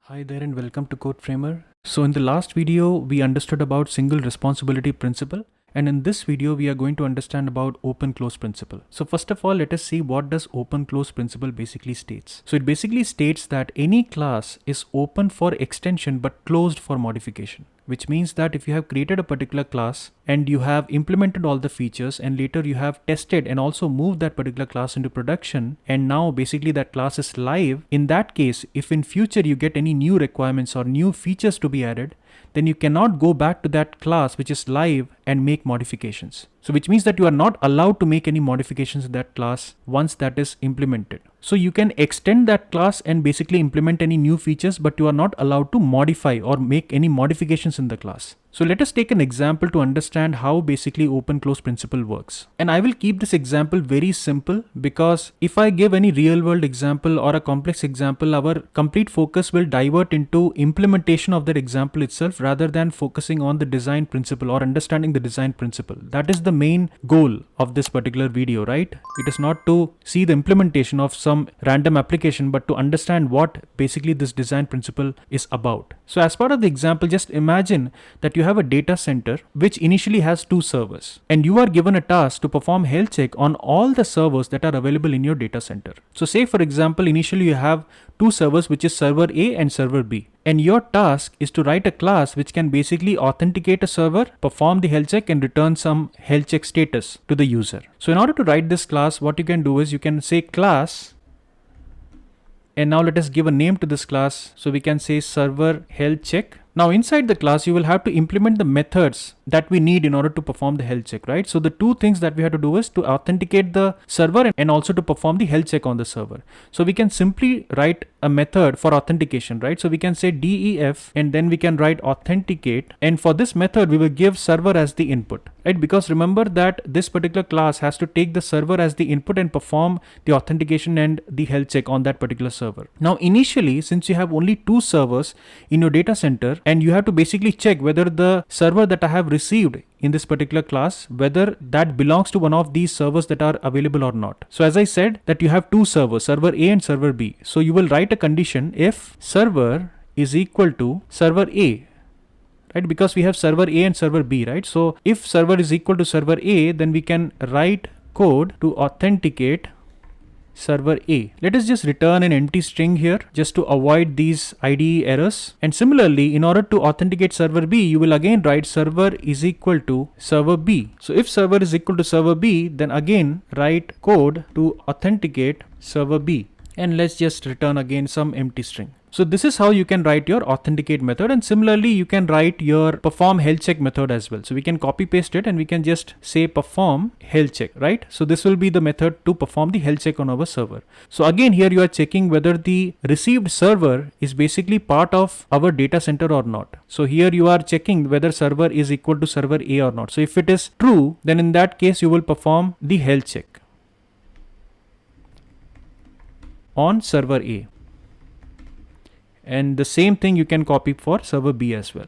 Hi there and welcome to CodeFramer. So in the last video, we understood about single responsibility principle. And in this video, we are going to understand about open-close principle. So first of all, let us see what does open-close principle basically states. So it basically states that any class is open for extension but closed for modification. Which means that if you have created a particular class and you have implemented all the features and later you have tested and also moved that particular class into production and now basically that class is live, in that case, if in future you get any new requirements or new features to be added, then you cannot go back to that class which is live and make modifications. So which means that you are not allowed to make any modifications in that class once that is implemented. So you can extend that class and basically implement any new features, but you are not allowed to modify or make any modifications in the class. So let us take an example to understand how basically open-close principle works. And I will keep this example very simple because if I give any real-world example or a complex example, our complete focus will divert into implementation of that example itself rather than focusing on the design principle or understanding the design principle. That is the main goal of this particular video, right? It is not to see the implementation of some random application, but to understand what basically this design principle is about. So as part of the example, just imagine that you have a data center which initially has 2 servers and you are given a task to perform health check on all the servers that are available in your data center. So say for example, initially you have 2 servers, which is server A and server B. And your task is to write a class which can basically authenticate a server, perform the health check and return some health check status to the user. So in order to write this class, what you can do is you can say class. And now let us give a name to this class. So we can say server health check. Now inside the class, you will have to implement the methods that we need in order to perform the health check, right? So the 2 things that we have to do is to authenticate the server and also to perform the health check on the server. So we can simply write a method for authentication, right? So we can say def and then we can write authenticate. And for this method, we will give server as the input, right? Because remember that this particular class has to take the server as the input and perform the authentication and the health check on that particular server. Now initially, since you have only 2 servers in your data center, and you have to basically check whether the server that I have received in this particular class, whether that belongs to one of these servers that are available or not. So as I said that you have 2 servers, server A and server B. So you will write a condition if server is equal to server A, right? Because we have server A and server B, right? So if server is equal to server A, then we can write code to authenticate server A. Let us just return an empty string here just to avoid these IDE errors. And similarly, in order to authenticate server B, you will again write server is equal to server B. So if server is equal to server B, then again write code to authenticate server B. And let's just return again some empty string. So this is how you can write your authenticate method, and similarly you can write your perform health check method as well. So we can copy paste it and we can just say perform health check, right? So this will be the method to perform the health check on our server. So again here you are checking whether the received server is basically part of our data center or not. So here you are checking whether server is equal to server A or not. So if it is true, then in that case you will perform the health check on server A. And the same thing you can copy for server B as well.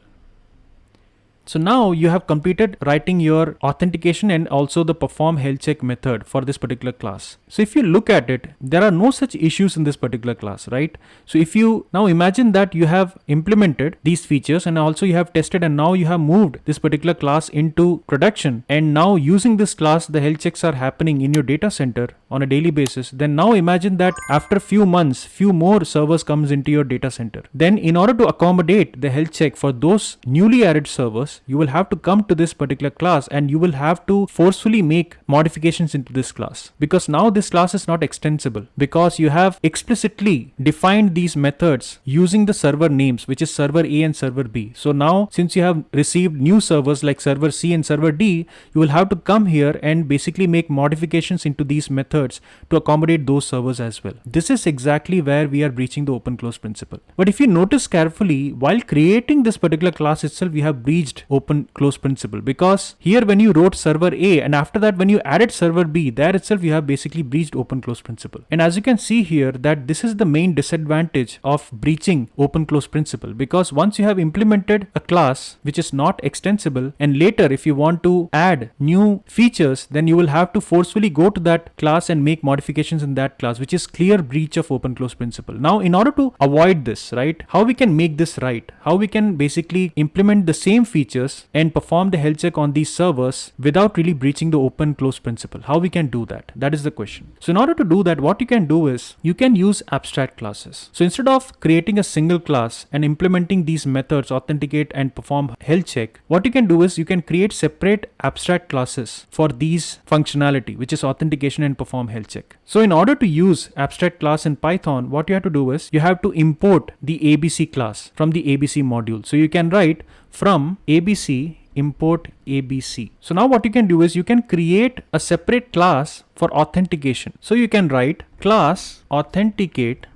So now you have completed writing your authentication and also the perform health check method for this particular class. So if you look at it, there are no such issues in this particular class, right? So if you now imagine that you have implemented these features and also you have tested and now you have moved this particular class into production, and now using this class, the health checks are happening in your data center on a daily basis. Then now imagine that after a few months, few more servers comes into your data center. Then in order to accommodate the health check for those newly added servers, you will have to come to this particular class and you will have to forcefully make modifications into this class, because now this class is not extensible because you have explicitly defined these methods using the server names, which is server A and server B. So now since you have received new servers like server C and server D, you will have to come here and basically make modifications into these methods to accommodate those servers as well. This is exactly where we are breaching the open close principle. But if you notice carefully, while creating this particular class itself, we have breached open close principle, because here when you wrote server A and after that when you added server B, there itself you have basically breached open close principle. And as you can see here that this is the main disadvantage of breaching open close principle, because once you have implemented a class which is not extensible and later if you want to add new features, then you will have to forcefully go to that class class and make modifications in that class, which is clear breach of open close principle. Now, in order to avoid this, right, how we can make this right, how we can basically implement the same features and perform the health check on these servers without really breaching the open close principle. How we can do that? That is the question. So in order to do that, what you can do is you can use abstract classes. So instead of creating a single class and implementing these methods, authenticate and perform health check, what you can do is you can create separate abstract classes for these functionality, which is authentication and perform health check. So in order to use abstract class in Python, what you have to do is you have to import the ABC class from the ABC module. So you can write from ABC import ABC. So now what you can do is you can create a separate class for authentication. So you can write class authenticate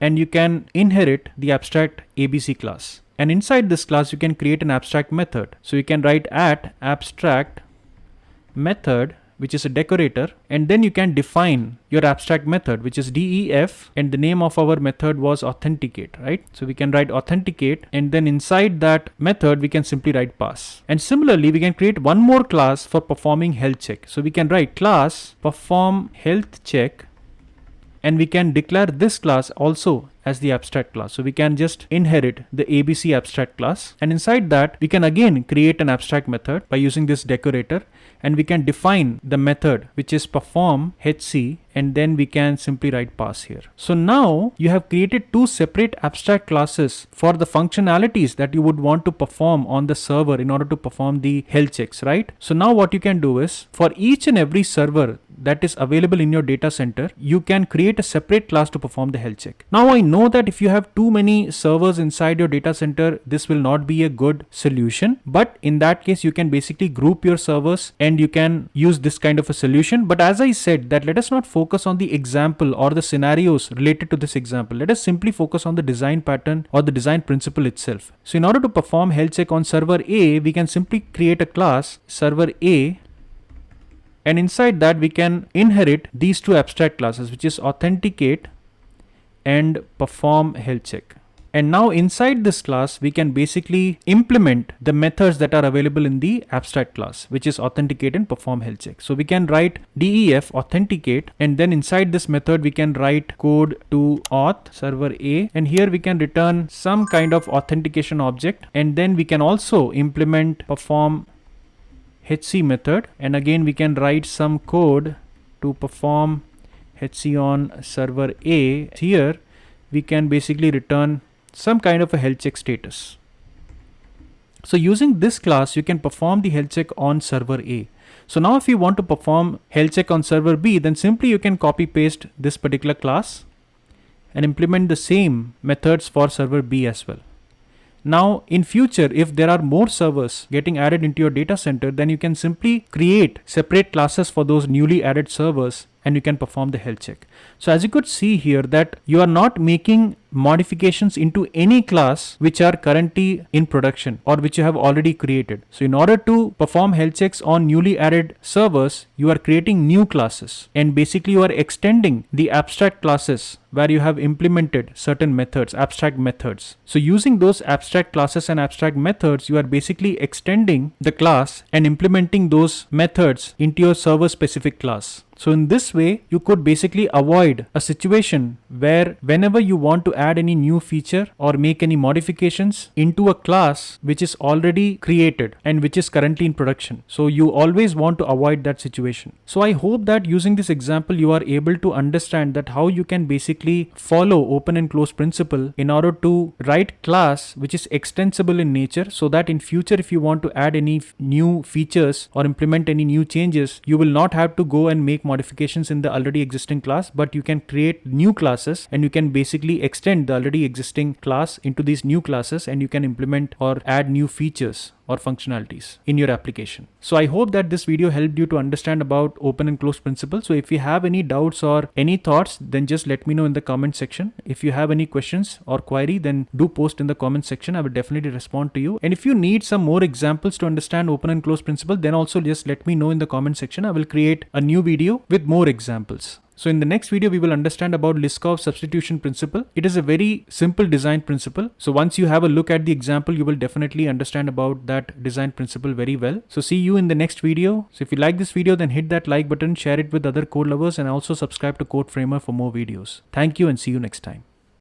and you can inherit the abstract ABC class. And inside this class, you can create an abstract method. So you can write at abstract method, which is a decorator, and then you can define your abstract method, which is def, and the name of our method was authenticate, right? So we can write authenticate, and then inside that method we can simply write pass. And similarly, we can create one more class for performing health check. So we can write class perform health check, and we can declare this class also as the abstract class. So we can just inherit the ABC abstract class, and inside that we can again create an abstract method by using this decorator, and we can define the method which is perform HC, and then we can simply write pass here. So now you have created two separate abstract classes for the functionalities that you would want to perform on the server in order to perform the health checks, right? So now what you can do is for each and every server that is available in your data center, you can create a separate class to perform the health check. Now I know that if you have too many servers inside your data center, this will not be a good solution, but in that case you can basically group your servers and you can use this kind of a solution. But as I said, that let us not focus on the example or the scenarios related to this example. Let us simply focus on the design pattern or the design principle itself. So in order to perform health check on server A, we can simply create a class server A, and inside that we can inherit these two abstract classes, which is authenticate and perform health check. And now inside this class, we can basically implement the methods that are available in the abstract class, which is authenticate and perform health check. So we can write def authenticate, and then inside this method, we can write code to auth server A, and here we can return some kind of authentication object, and then we can also implement perform HC method, and again we can write some code to perform HC on server A. Here we can basically return some kind of a health check status. So using this class, you can perform the health check on server A. So now if you want to perform health check on server B, then simply you can copy paste this particular class and implement the same methods for server B as well. Now in future, if there are more servers getting added into your data center, then you can simply create separate classes for those newly added servers and you can perform the health check. So as you could see here that you are not making modifications into any class which are currently in production or which you have already created. So in order to perform health checks on newly added servers, you are creating new classes, and basically you are extending the abstract classes where you have implemented certain methods, abstract methods. So using those abstract classes and abstract methods, you are basically extending the class and implementing those methods into your server specific class. So in this way, you could basically avoid a situation where whenever you want to add any new feature or make any modifications into a class which is already created and which is currently in production. So you always want to avoid that situation. So I hope that using this example, you are able to understand that how you can basically follow open and close principle in order to write class which is extensible in nature, so that in future if you want to add any new features or implement any new changes, you will not have to go and make modifications in the already existing class, but you can create new classes and you can basically extend the already existing class into these new classes, and you can implement or add new features or functionalities in your application. So I hope that this video helped you to understand about open and close principle. So if you have any doubts or any thoughts, then just let me know in the comment section. If you have any questions or query, then do post in the comment section. I will definitely respond to you. And if you need some more examples to understand open and close principle, then also just let me know in the comment section. I will create a new video with more examples. So in the next video, we will understand about Liskov substitution principle. It is a very simple design principle. So once you have a look at the example, you will definitely understand about that design principle very well. So see you in the next video. So if you like this video, then hit that like button, share it with other code lovers, and also subscribe to CodeFramer for more videos. Thank you and see you next time.